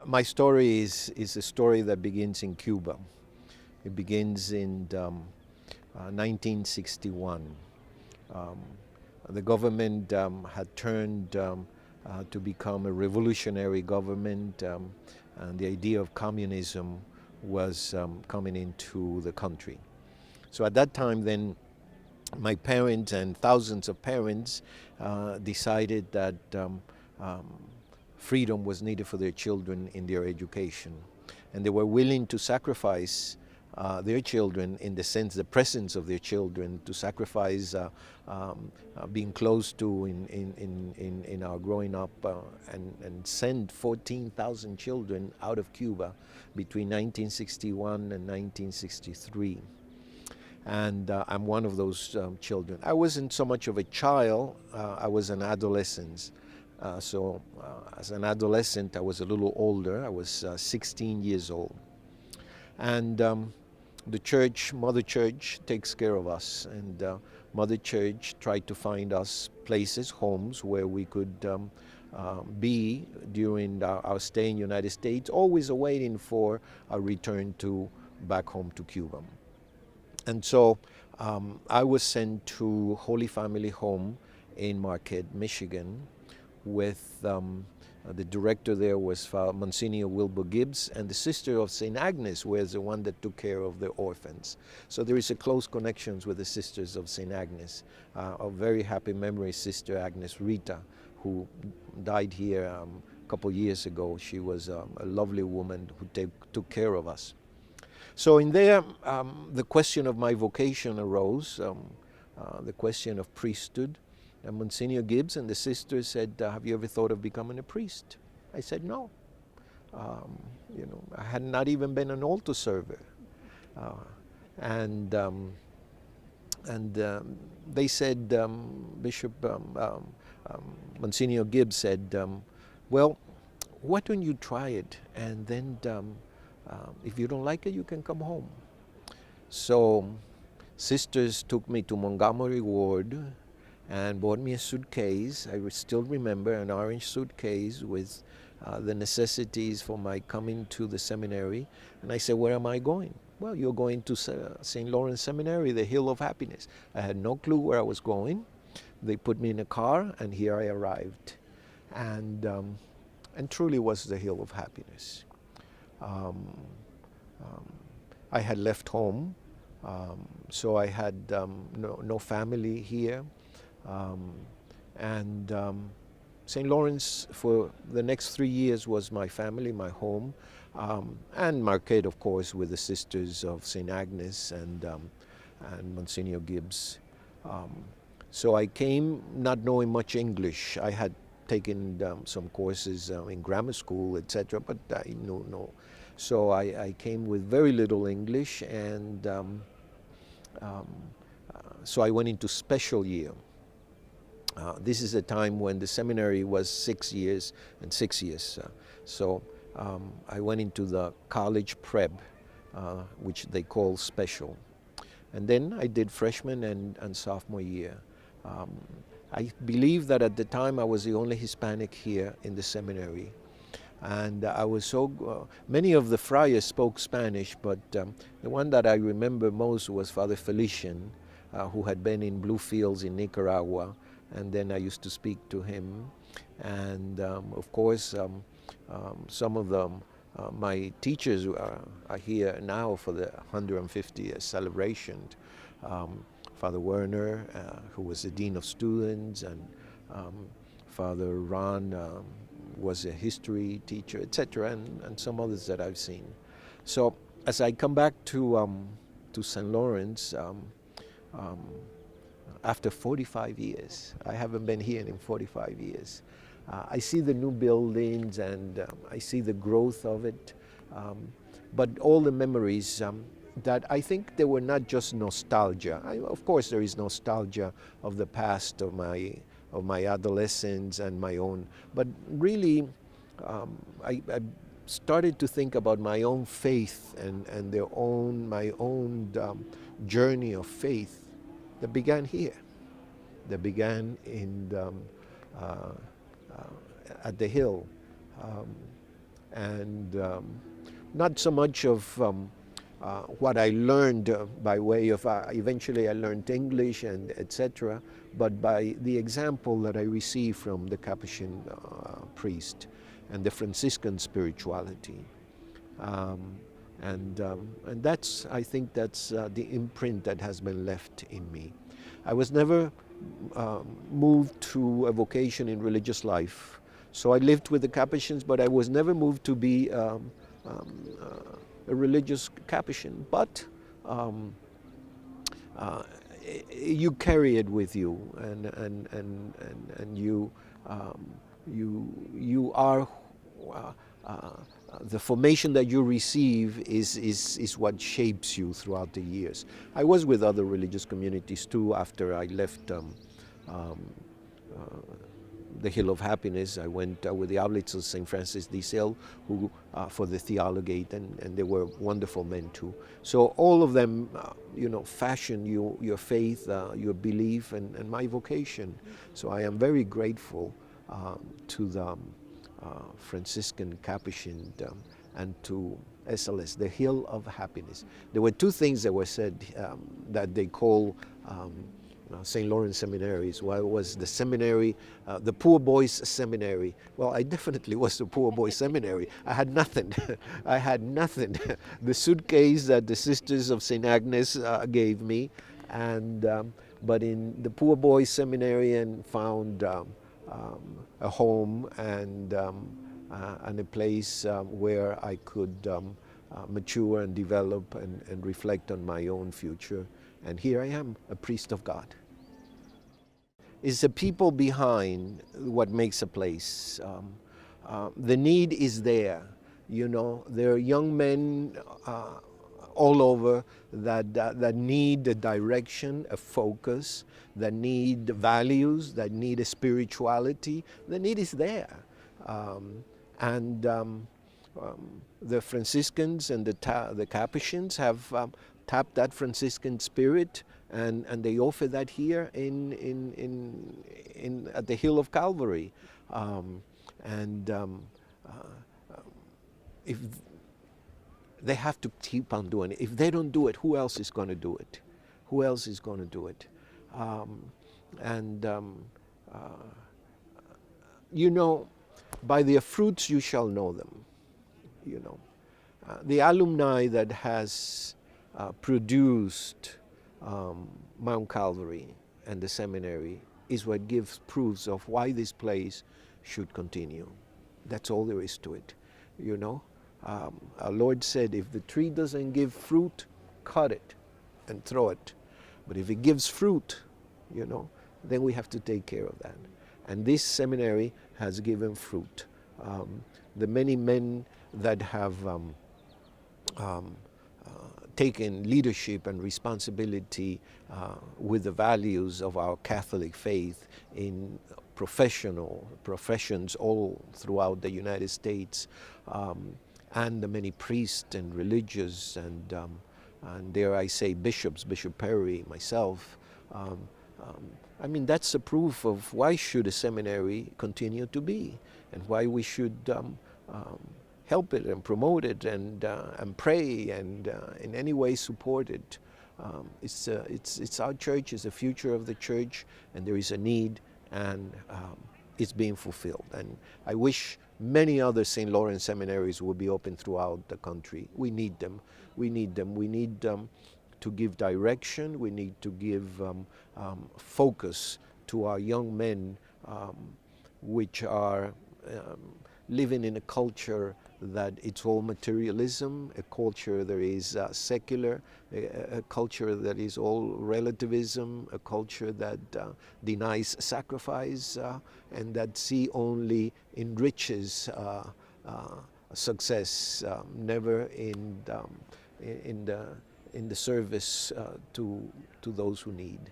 My story is a story that begins in Cuba. It begins in 1961. Um, the government had turned to become a revolutionary government, and the idea of communism was coming into the country. So at that time, then, my parents and thousands of parents decided that um, freedom was needed for their children in their education. And they were willing to sacrifice their children, in the sense, the presence of their children, to sacrifice being close to in our growing up, and send 14,000 children out of Cuba between 1961 and 1963. And I'm one of those children. I wasn't so much of a child, I was an adolescent. As an adolescent, I was a little older. I was 16 years old. And the church, Mother Church, takes care of us. And Mother Church tried to find us places, homes, where we could be during our stay in the United States, always awaiting for a return to back home to Cuba. And so I was sent to Holy Family Home in Marquette, Michigan, with the director there was Monsignor Wilbur Gibbs, and the Sister of St. Agnes was the one that took care of the orphans. So there is a close connection with the Sisters of St. Agnes. A very happy memory, Sister Agnes Rita, who died here a couple years ago. She was a lovely woman who took care of us. So in there, the question of my vocation arose, the question of priesthood. And Monsignor Gibbs and the sisters said, have you ever thought of becoming a priest? I said, no. I had not even been an altar server. And they said, Bishop, Monsignor Gibbs said, well, why don't you try it? And then if you don't like it, you can come home. So sisters took me to Montgomery Ward and bought me a suitcase. I still remember an orange suitcase with the necessities for my coming to the seminary. And I said, where am I going? Well, you're going to St. Lawrence Seminary, the Hill of Happiness. I had no clue where I was going. They put me in a car, and here I arrived. And truly was the Hill of Happiness. I had left home, so I had no family here. St. Lawrence for the next 3 years was my family, my home, and Marquette, of course, with the Sisters of St. Agnes and Monsignor Gibbs. So I came not knowing much English. I had taken some courses in grammar school, etc., but I knew no. So I came with very little English, and so I went into special year. This is a time when the seminary was 6 years and 6 years. So I went into the college prep, which they call special. And then I did freshman and sophomore year. I believe that at the time I was the only Hispanic here in the seminary. And I was many of the friars spoke Spanish, but the one that I remember most was Father Felician, who had been in Bluefields in Nicaragua. And then I used to speak to him. And of course, some of them, my teachers are here now for the 150th celebration. Father Werner, who was the Dean of Students, and Father Ron was a history teacher, etc., and some others that I've seen. So as I come back to St. Lawrence, after 45 years, I haven't been here in 45 years. I see the new buildings, and I see the growth of it, but all the memories that I think they were not just nostalgia. Of course, there is nostalgia of the past, of my adolescence and my own, but really, I started to think about my own faith and my own journey of faith that began here, that began in at the Hill. and not so much of what I learned by way of, eventually I learned English and etc., but by the example that I received from the Capuchin priest and the Franciscan spirituality. Um, and that's, I think that's the imprint that has been left in me. I was never moved to a vocation in religious life. So I lived with the Capuchins, but I was never moved to be a religious Capuchin. But you carry it with you, and you are the formation that you receive is what shapes you throughout the years. I was with other religious communities too after I left the Hill of Happiness. I went with the Oblates of St. Francis de Sales who for the Theologate, and they were wonderful men too. So all of them, fashion your faith, your belief, and my vocation. So I am very grateful to the Franciscan Capuchin and to SLS, the Hill of Happiness. There were two things that were said that they call St. Lawrence seminaries. One was the seminary, the poor boys seminary. Well, I definitely was the poor boy seminary. I had nothing. I had nothing. The suitcase that the Sisters of St. Agnes gave me, and but in the poor boys seminary, and found a home and a place where I could mature and develop and reflect on my own future. And here I am, a priest of God. It's the people behind what makes a place. The need is there. There are young men all over that need a direction, a focus, that need values, that need a spirituality. The need is there. The Franciscans and the Capuchins have tapped that Franciscan spirit, and they offer that here at the Hill of Calvary. If they have to keep on doing it. If they don't do it, who else is going to do it? Who else is going to do it? By their fruits you shall know them. The alumni that has produced Mount Calvary and the seminary is what gives proofs of why this place should continue. That's all there is to it. Our Lord said, if the tree doesn't give fruit, cut it and throw it. But if it gives fruit, then we have to take care of that. And this seminary has given fruit. The many men that have taken leadership and responsibility with the values of our Catholic faith in professions all throughout the United States, and the many priests and religious and dare I say bishops, Bishop Perry, myself. That's a proof of why should a seminary continue to be, and why we should help it and promote it and pray and in any way support it. It's our church, it's the future of the church, and there is a need, and it's being fulfilled. And I wish many other St. Lawrence seminaries will be open throughout the country. We need them. We need them. We need to give direction. We need to give focus to our young men, which are living in a culture that it's all materialism, a culture that is secular, a culture that is all relativism, a culture that denies sacrifice, and that see only enriches success, never in the service to those who need.